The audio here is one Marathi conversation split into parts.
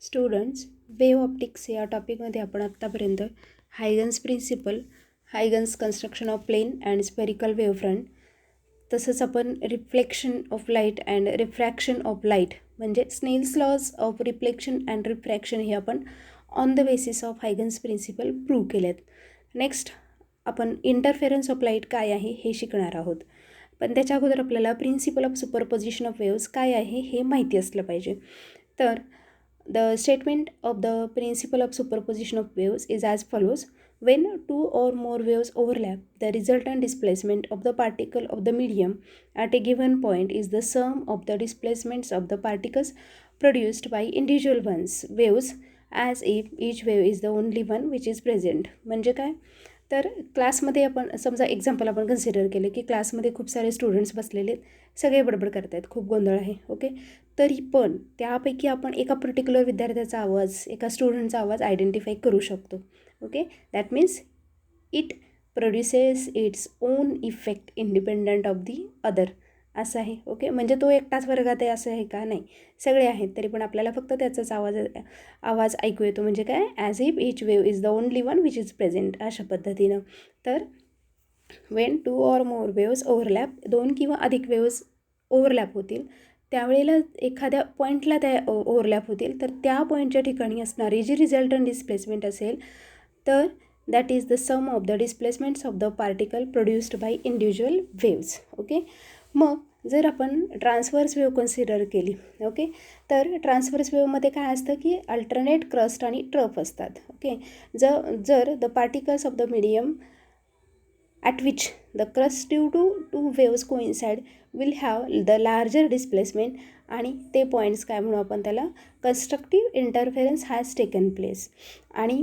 स्टुडंट्स, वेव्ह ऑप्टिक्स या टॉपिकमध्ये आपण आत्तापर्यंत Huygens principle, Huygens construction of plane and spherical wavefront, तसंच आपण reflection of light and refraction of light म्हणजे Snell's laws of reflection and refraction हे आपण on the basis of Huygens principle prove केलेत. नेक्स्ट आपण इंटरफेरन्स ऑफ लाईट काय आहे हे शिकणार आहोत. पण त्याच्या अगोदर आपल्याला principle of superposition of waves काय आहे हे माहिती असलं पाहिजे. तर the statement of the principle of superposition of waves is as follows: when two or more waves overlap, the resultant displacement of the particle of the medium at a given point is the sum of the displacements of the particles produced by individual waves, as if each wave is the only one which is present. म्हणजे काय, तर क्लासमध्ये आपण समजा एक्झाम्पल आपण कन्सिडर केले की क्लासमध्ये खूप सारे स्टुडंट्स बसलेले आहेत, सगळे बडबड करत आहेत, खूप गोंधळ आहे. ओके, तरी पण त्यापैकी आपण एका पर्टिक्युलर विद्यार्थ्याचा आवाज, एका स्टुडंटचा आवाज आयडेंटिफाय करू शकतो. Okay, that means it produces its own effect independent of the other, असं आहे. ओके, म्हणजे तो एकटाच वर्गात आहे असं आहे का, नाही, सगळे आहेत तरी पण आपल्याला फक्त त्याचाच आवाज ऐकू येतो. म्हणजे काय, as if each wave is the only one which is present, अशा पद्धतीनं. तर Wien to or more waves overlap, दोन किंवा अधिक वेव्स ओव्हरलॅप होतील, त्यावेळेला एखाद्या पॉईंटला त्या ओव्हरलॅप होतील, तर त्या पॉईंटच्या ठिकाणी असणारी जी रिझल्टंट डिस्प्लेसमेंट असेल, तर that is the sum of the displacements of the particle produced by individual waves. Okay, मग जर आपण ट्रान्सव्हर्स वेव्ह कन्सिडर केली, ओके, तर ट्रान्सव्हर्स वेव्हमध्ये काय असतं की अल्टरनेट क्रस्ट आणि ट्रफ असतात. ओके, जर the particles of the medium at which the crust due to two waves coincide will have the larger displacement, आणि ते पॉईंट्स काय म्हणू आपण त्याला, constructive interference has taken place. आणि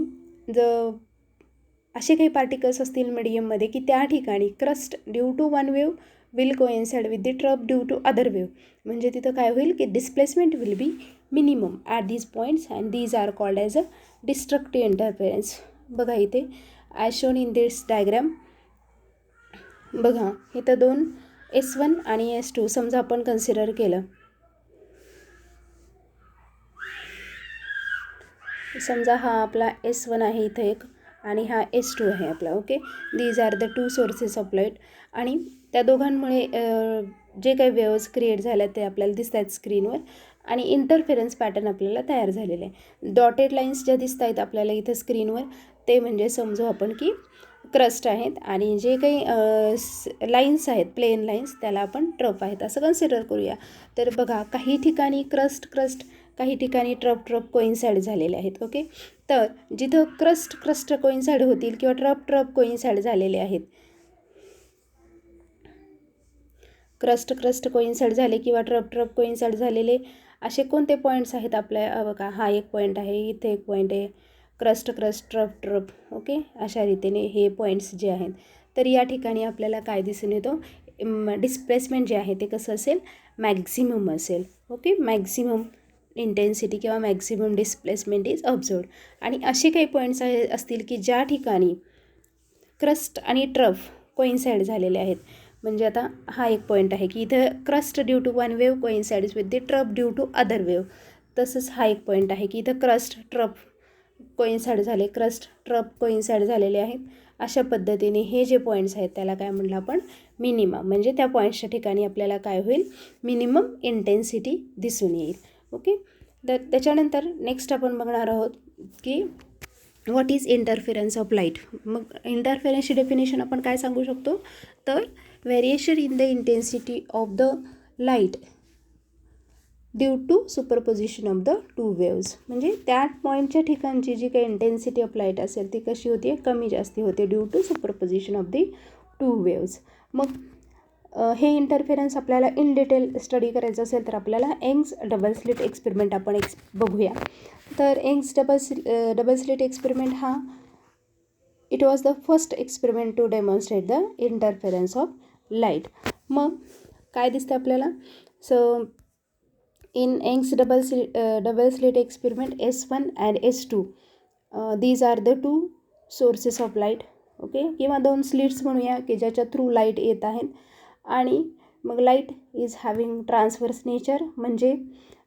असे काही पार्टिकल्स असतील मीडियममध्ये की त्या ठिकाणी crest due to one wave will coincide with the trough due to other wave, म्हणजे तिथं काय होईल की displacement will be minimum at these points and these are called as a destructive interference. बघा इथे as shown in this diagram, बघा इथं दोन S1 आणि S2 समजा आपण कन्सिडर केलं, समजा हा आपला S1 आहे इथं एक आणि हा S2 आहे आपला. Okay, these are the two sources of light, आणि त्या दोघांमुळे जे काही वेव्स क्रिएट झाल्या ते आपल्याला दिसत आहेत स्क्रीनवर, आणि इंटरफेरन्स पॅटर्न आपल्याला तयार झालेले आहे. डॉटेड लाईन्स ज्या दिसत आहेत आपल्याला इथं स्क्रीनवर, ते म्हणजे समजू आपण की क्रस्ट आहेत, आणि जे काही लाईन्स आहेत प्लेन लाईन्स त्याला आपण ट्रफ आहेत असं कन्सिडर करूया. तर बघा काही ठिकाणी क्रस्ट काही ठिकाणी ट्रफ कोइन्साइड झालेले आहेत. ओके, तर जिथं क्रस्ट कोइन्साइड होतील किंवा ट्रफ कोइन्साइड झालेले आहेत, क्रस्ट कोइन्साइड झाले किंवा ट्रफ कोइन्साइड झालेले असे कोणते पॉईंट्स आहेत आपल्या, बघा हा एक पॉईंट आहे, इथे एक पॉईंट आहे, क्रस्ट ट्रफ. ओके, अशा रीतीने हे पॉईंट्स जे आहेत, तर या ठिकाणी आपल्याला काय दिसून येतो, डिस्प्लेसमेंट जे आहे ते कसं असेल, मॅक्झिमम असेल. ओके, मॅक्झिमम इंटेन्सिटी किंवा मॅक्झिमम डिस्प्लेसमेंट इज ऑब्झर्वड. आणि असे काही पॉईंट्स असतील की ज्या ठिकाणी क्रस्ट आणि ट्रफ कोइन्साइड झालेले आहेत. म्हणजे आता हा एक पॉईंट आहे की इथं crest due to one wave coincides with the trough due to other wave. तसंच हा एक पॉईंट आहे की इथं क्रस्ट ट्रफ कोइन्साइड झाले, ट्रफ कोइन्साइड झालेले आहेत. अशा पद्धतीने हे जे पॉईंट्स आहेत त्याला काय म्हटलं आपण, मिनिमम, म्हणजे त्या पॉईंट्सच्या ठिकाणी आपल्याला काय होईल, मिनिमम इंटेन्सिटी दिसून येईल. ओके, तर त्याच्यानंतर नेक्स्ट आपण बघणार आहोत की what is interference of light. मग इंटरफेरन्सची डेफिनेशन आपण काय सांगू शकतो, तर variation in the intensity of the light due to superposition of the two waves. म्हणजे त्या पॉईंटच्या ठिकाणची जी काही इंटेन्सिटी ऑफ लाईट असेल ती कशी होते, कमी जास्ती होते due to superposition of the two waves. मग हे इंटरफेरन्स आपल्याला इन डिटेल स्टडी करायचं असेल तर आपल्याला यंग्स डबल स्लिट एक्सपेरिमेंट आपण बघूया. तर यंग्स डबल स्लिट एक्सपेरिमेंट हा it was the first experiment to demonstrate the interference of light. मग काय दिसतं आपल्याला, so in Young's double slit experiment S1 and S2, these are the two sources of light. Okay, किंवा दोन स्लिट्स म्हणूया की ज्याच्या थ्रू लाईट येत आहेत, आणि मग light is having transverse nature, म्हणजे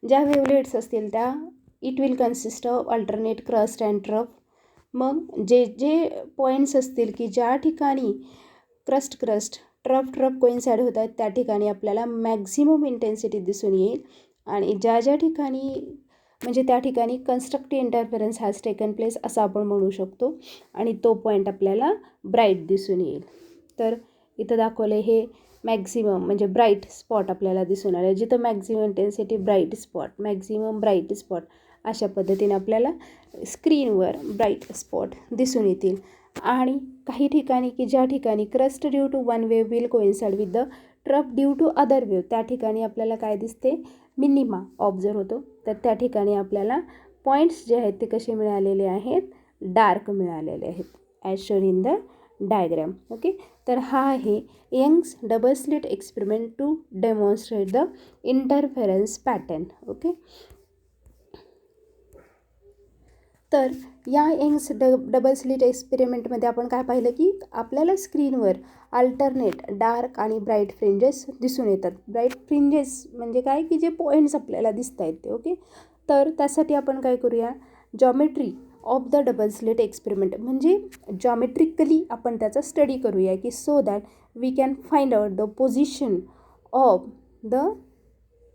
ज्या वेवलेट्स असतील त्या it will consist of alternate crust and trough. मग जे जे पॉईंट्स असतील की ज्या ठिकाणी क्रस्ट ट्रफ कोइन्साइड होत आहेत त्या ठिकाणी आपल्याला मॅक्झिमम इंटेन्सिटी दिसून येईल. आणि ज्या ज्या ठिकाणी म्हणजे त्या ठिकाणी constructive interference has taken place असं आपण म्हणू शकतो. आणि तो पॉईंट आपल्याला ब्राईट दिसून येईल. तर इथं दाखवले हे मॅक्झिमम म्हणजे ब्राईट स्पॉट आपल्याला दिसून आले. जिथं maximum intensity maximum bright spot अशा पद्धतीने आपल्याला स्क्रीनवर ब्राईट स्पॉट दिसून येतील. आणि काही ठिकाणी की ज्या ठिकाणी crest due to one wave will coincide with the trough due to other wave त्या ठिकाणी आपल्याला काय दिसते मिनिमा ऑब्झर्व होतो. तर त्या ठिकाणी आपल्याला पॉईंट्स जे आहेत ते कसे मिळालेले आहेत डार्क मिळालेले आहेत as shown in the diagram. Okay. तर हा आहे Young's double slit experiment to demonstrate the interference pattern. Okay. तर या यंग्स डबल स्लिट एक्सपेरिमेंटमध्ये आपण काय पाहिलं की आपल्याला स्क्रीनवर अल्टरनेट डार्क आणि ब्राईट फ्रिंजेस दिसून येतात. ब्राईट फ्रिंजेस म्हणजे काय की जे पॉईंट्स आपल्याला दिसत आहेत ते. ओके. तर त्यासाठी आपण काय करूया geometry of the double slit experiment म्हणजे जॉमेट्रिकली आपण त्याचा स्टडी करूया की so that we can find out the position of the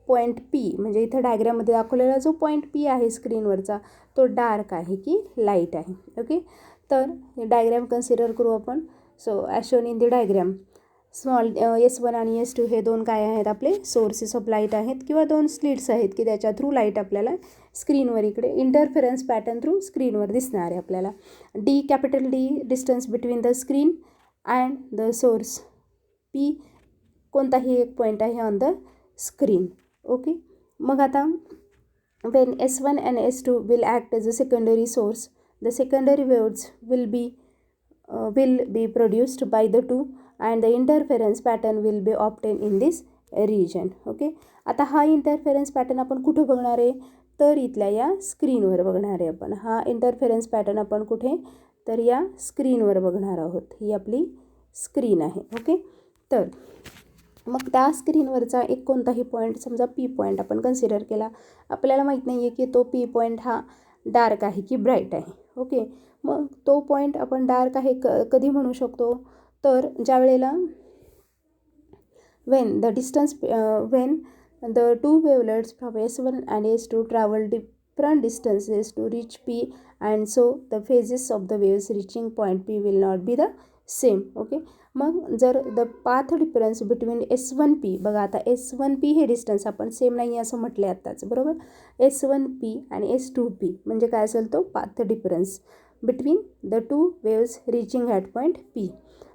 point P. म्हणजे इथं डायग्राममध्ये दाखवलेला जो पॉईंट पी आहे स्क्रीनवरचा तो डार्क आहे की लाईट आहे. ओके. तर डायग्राम कन्सिडर करू आपण. So as shown in the diagram small S1 आणि S2 हे दोन काय आहेत आपले सोर्सेस ऑफ लाईट आहेत किंवा दोन स्लिट्स आहेत की त्याच्या थ्रू लाईट आपल्याला स्क्रीनवर इकडे इंटरफेरन्स पॅटर्न थ्रू स्क्रीनवर दिसणार आहे आपल्याला. Capital D distance between the screen and the source. P कोणताही एक पॉईंट आहे ऑन द स्क्रीन. ओके. मग आता when S1 and S2 will act as a secondary source, the secondary waves will be produced by the two and the interference pattern will be obtained in this region. Okay. आता हा इंटरफेरन्स पॅटर्न आपण कुठं बघणार आहे तर इथल्या या स्क्रीनवर बघणार आहे आपण. हा इंटरफेरन्स पॅटर्न आपण कुठे तर या स्क्रीनवर बघणार आहोत. ही आपली स्क्रीन आहे. ओके. तर मग त्या स्क्रीनवरचा एक कोणताही पॉईंट समजा P पॉईंट आपण कन्सिडर केला. आपल्याला माहीत नाही आहे की तो P पॉईंट हा डार्क आहे की ब्राईट आहे. ओके. मग तो पॉईंट आपण डार्क आहे कधी म्हणू शकतो तर ज्या वेळेला when the two wavelets from S1 and S2 travel different distances to reach P and so the phases of the waves reaching point P will not be the same. Okay. मग जर the path difference between S1P बघा आता S1P हे डिस्टन्स आपण सेम नाही असं म्हटलं आत्ताच बरोबर. S1P आणि S2P म्हणजे काय असेल तो path difference between the two waves reaching at point P.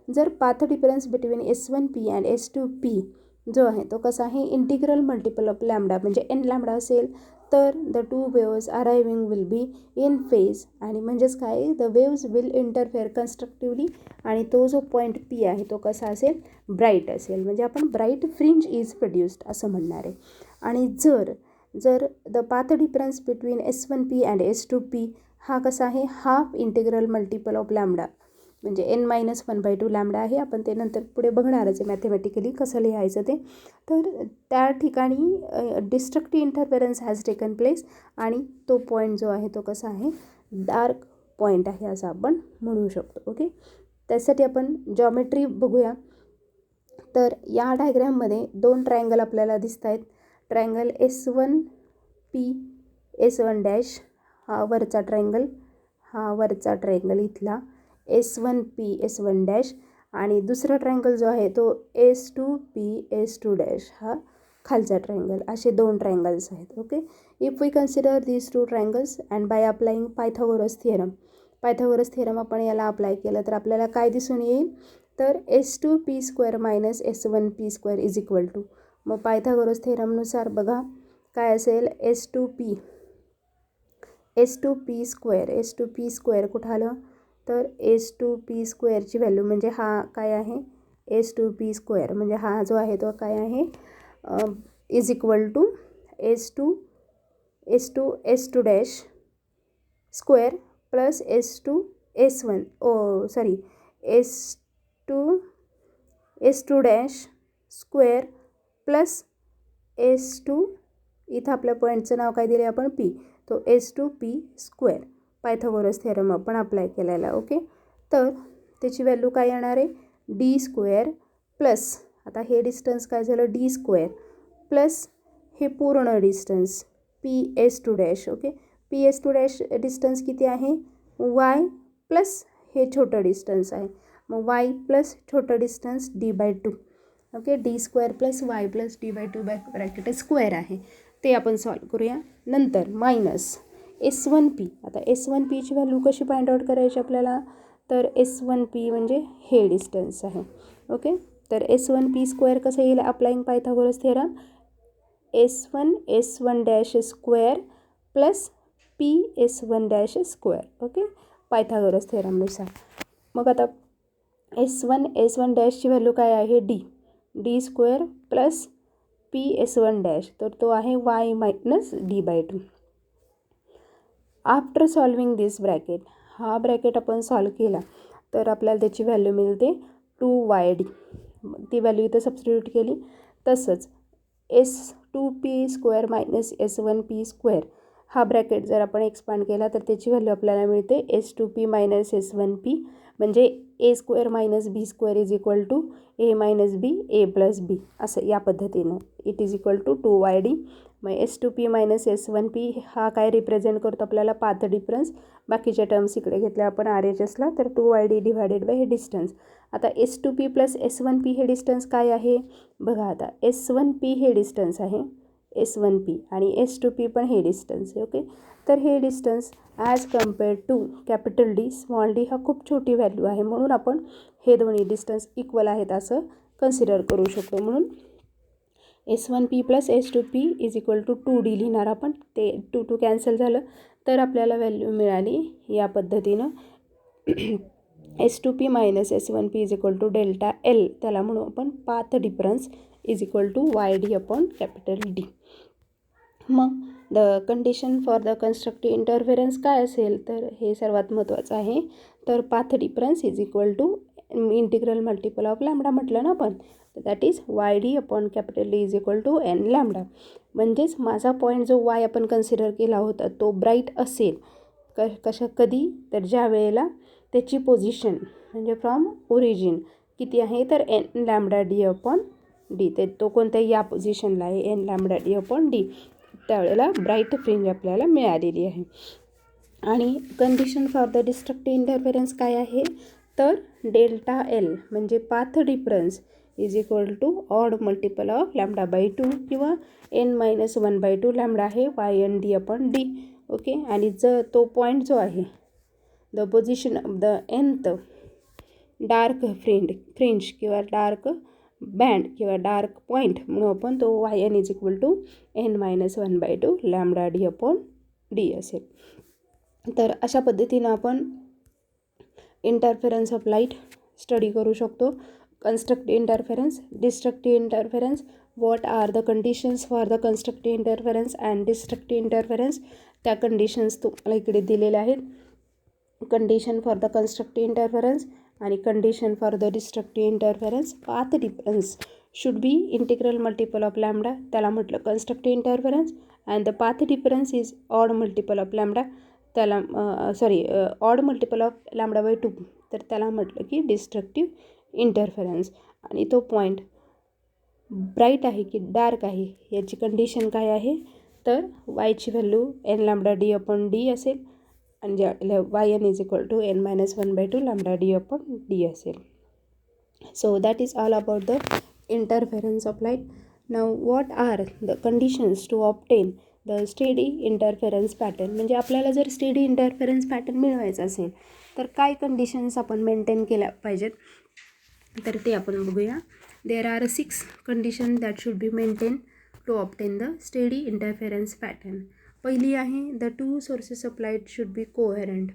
जर path difference between S1P and S2P जो आहे तो कसा आहे इंटिग्रल मल्टिपल ऑफ लॅम्डा म्हणजे n लॅम्डा असेल तर the two waves arriving will be in phase. आणि म्हणजेच काय the waves will interfere constructively आणि तो जो पॉईंट P आहे तो कसा असेल ब्राईट असेल म्हणजे आपण ब्राईट फ्रिंज इज प्रोड्युस्ड असं म्हणणार आहे. आणि जर the path difference between S1P and S2P हा कसा आहे half integral multiple of lambda म्हणजे n-1/2 लॅम्डा आहे. आपण ते नंतर पुढे बघणारच आहे मॅथमॅटिकली कसं लिहायचं ते. तर त्या ठिकाणी destructive interference has taken place आणि तो पॉईंट जो आहे तो कसा आहे डार्क पॉईंट आहे असं आपण म्हणू शकतो. ओके. त्यासाठी आपण जॉमेट्री बघूया. तर या डायग्राममध्ये दोन ट्रायंगल आपल्याला दिसत आहेत. ट्रायंगल S1P S1 डॅश हा वरचा ट्रायंगल इथला S1P S1 डॅश आणि दुसरा ट्रायंगल जो आहे तो S2P S2 डॅश हा खालचा ट्रायंगल. असे दोन ट्रायंगल्स आहेत. Okay. If we consider these two triangles and by applying Pythagoras theorem आपण याला अप्लाय केलं तर आपल्याला काय दिसून येईल तर S2P² minus S1P² is equal to मग पायथागोरस थिअरमनुसार बघा काय असेल S2P² कुठं आलं तर S2P² व्हॅल्यू म्हणजे हा काय आहे S2P² म्हणजे हा जो आहे तो काय आहे is equal to S2 dash square plus S2 S2 dash square plus S2 इथं आपल्या पॉईंटचं नाव काय दिलं आपण पी, तो S2P². पायथागोरस थेरम आपण अप्लाय केलेला. ओके, तर त्याची व्हॅल्यू काय येणार आहे, D² प्लस, आता हे डिस्टन्स काय झालं D² प्लस हे पूर्ण distance PS2'. Okay, PS2' distance किती आहे, Y प्लस हे छोटं डिस्टन्स आहे, मग Y प्लस छोटं distance D/2. Okay, D² plus Y plus D/2 bracket square आहे, ते आपण सॉल्व करूया. नंतर मायनस S1P. आता S1Pची व्हॅल्यू कशी फाइंड आउट करायची आपल्याला, तर S1P म्हणजे हे डिस्टन्स आहे. ओके, तर S1P² कसं येईल applying Pythagoras theorem, S1 plus PS1'². Okay, Pythagoras थेरमनुसार. मग आता S1 ची व्हॅल्यू काय आहे, D² प्लस PS1', तर तो आहे Y minus D/2. After solving this bracket, हा ब्रॅकेट आपण सॉल्व केला तर आपल्याला त्याची व्हॅल्यू मिळते 2YD. ती व्हॅल्यू इथं सबस्टिट्यूट केली. तसंच S2P² मायनस S1P² हा ब्रॅकेट जर आपण एक्सपांड केला तर त्याची व्हॅल्यू आपल्याला मिळते S2P मायनस S1P, म्हणजे A² minus B² is equal to A minus B A plus B, असं या पद्धतीनं it is equal to 2YD. मग S2P मायनस S1P हा काय रिप्रेझेंट करतो आपल्याला, पाथ डिफरन्स. बाकीच्या टर्म्स इकडे घेतल्या आपण RHSला, तर 2YD डिवायडेड बाय हे डिस्टन्स. आता S2P प्लस S1P हे डिस्टन्स काय आहे बघा, आता S1P हे डिस्टन्स आहे, S1P आणि S2P पण हे डिस्टन्स आहे. ओके, तर हे distance as compared to capital D small d हा खूप छोटी व्हॅल्यू आहे, म्हणून आपण हे दोन्ही डिस्टन्स इक्वल आहेत असं कन्सिडर करू शकतो. म्हणून S1P plus S2P is equal to 2D लिहिणार आपण, ते 2 कॅन्सल झालं तर आपल्याला व्हॅल्यू मिळाली या पद्धतीनं S2P minus S1P is equal to delta L, त्याला म्हणू आपण path difference is equal to YD upon capital D. मग the condition for the constructive interference काय असेल, तर हे सर्वात महत्त्वाचं आहे. तर path difference is equal to integral multiple of lambda म्हटलं ना आपण, that is YD upon capital D is equal to N lambda. म्हणजेच माझा पॉईंट जो Y आपण कन्सिडर केला होता तो ब्राईट असेल कधी, तर ज्या वेळेला त्याची पोझिशन म्हणजे फ्रॉम ओरिजिन किती आहे, तर N lambda D upon D, ते तो कोणत्या या पोझिशनला आहे N lambda D upon D, त्यावेळेला ब्राईट फ्रिंज आपल्याला मिळालेली आहे. आणि condition for the destructive interference काय आहे, तर डेल्टा L म्हणजे path difference is equal to odd multiple of λ/2 किंवा N-1/2 लॅम्बडा आहे YND अपॉन D. ओके, आणि तो पॉईंट जो आहे the position of the nth dark fringe किंवा डार्क बँड किंवा डार्क पॉईंट म्हणून आपण तो YN is equal to N-1/2 lambda D upon D असेल. तर अशा पद्धतीनं आपण इंटरफेरन्स ऑफ लाईट स्टडी करू शकतो. Constructive interference, destructive interference, what are the conditions for the constructive interference and destructive interference, त्या कंडिशन्स तुम्हाला इकडे दिलेल्या आहेत. Condition for the constructive interference आणि condition for the destructive interference. Path difference should be integral multiple of lambda, त्याला म्हटलं constructive interference. And the path difference is odd multiple of lambda, त्याला ऑड मल्टिपल ऑफ λ/2, तर त्याला म्हटलं की डिस्ट्रक्टिव्ह इंटरफेरन्स. आणि तो पॉईंट ब्राईट आहे की डार्क आहे याची कंडिशन काय आहे, तर वायची value N lambda D upon D असेल आणि ज्या YN is equal to N-1/2 lambda D upon D असेल. So that is all about the interference of light. Now what are the conditions to obtain the steady interference pattern, म्हणजे आपल्याला जर स्टेडी इंटरफेरन्स पॅटर्न मिळवायचं असेल तर काय कंडिशन्स आपण मेंटेन केल्या पाहिजेत, तर ते आपण बघूया. There are 6 condition that should be maintain to obtain the steady interference pattern. पहिली आहे the 2 sources of light should be coherent.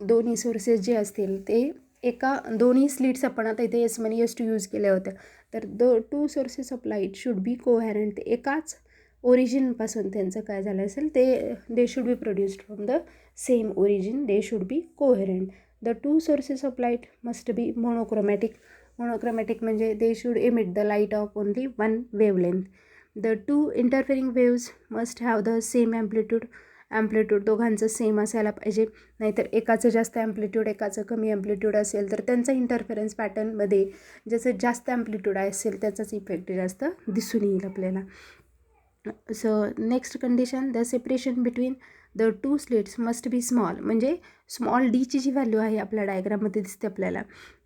दोन्ही सोर्सेस जे असतील ते दोन्ही स्लिट्स आपण आता इथे S1 S2 यूज केल्या होत्या, तर 2 sources of light should be coherent. एकाच ओरिजिनपासून त्यांचं काय झालं असेल they should be produced from the same origin, they should be coherent. The 2 sources of light must be monochromatic. Monochromatic म्हणजे they should emit the light of only 1 wavelength. The two interfering waves must have the same amplitude दोघांचं सेम असायला पाहिजे, नाहीतर एकाचं जास्त ॲम्प्लिट्यूड एकाचं कमी ॲम्प्लिट्यूड असेल तर त्यांचा इंटरफेरन्स पॅटर्नमध्ये ज्याचं जास्त ॲम्प्लिट्यूड असेल त्याचाच इफेक्ट जास्त दिसून येईल आपल्याला. So next condition, the separation between the two slits must be small, म्हणजे स्मॉल डीची जी व्हॅल्यू आहे आपल्या डायग्राममध्ये दिसते आपल्याला,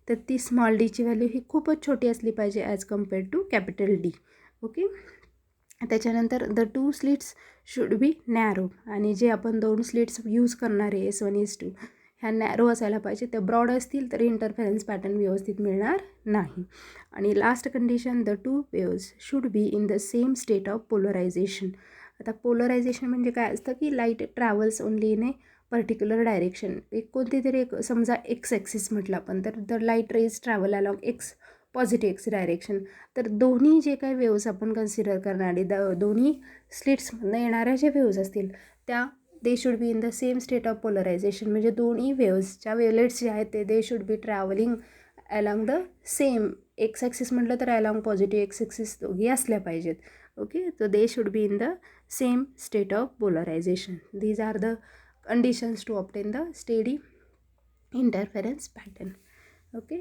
तर ती स्मॉल डीची व्हॅल्यू ही खूपच छोटी असली पाहिजे as compare to capital D. Okay. त्याच्यानंतर the two slits should be narrow, आणि जे आपण दोन स्लिट्स यूज करणार आहे S1 S2 ह्या नॅरो असायला पाहिजे. ते ब्रॉड असतील तर इंटरफेरन्स पॅटर्न व्यवस्थित मिळणार नाही. आणि last condition, the two waves should be in the same state of polarization. आता पोलरायझेशन म्हणजे काय असतं की light travels only in a particular direction. एक कोणती तरी एक समजा एक्स ॲक्सिस म्हटलं आपण, तर the light rays travel along x positive x direction. तर दोन्ही जे काही वेव्स आपण कन्सिडर करणारे दोन्ही स्लिट्समधनं येणाऱ्या ज्या वेव्ज असतील त्या they should be in the same state of polarization, म्हणजे दोन्ही वेव्सच्या वेवलेट्स जे आहेत ते they should be travelling along the same x axis म्हटलं तर अलॉंग पॉझिटिव्ह एक्स ॲक्सिस दोघी असल्या पाहिजेत. Okay. So they should be in the same state of polarization. These are the conditions to obtain the steady interference pattern. Okay.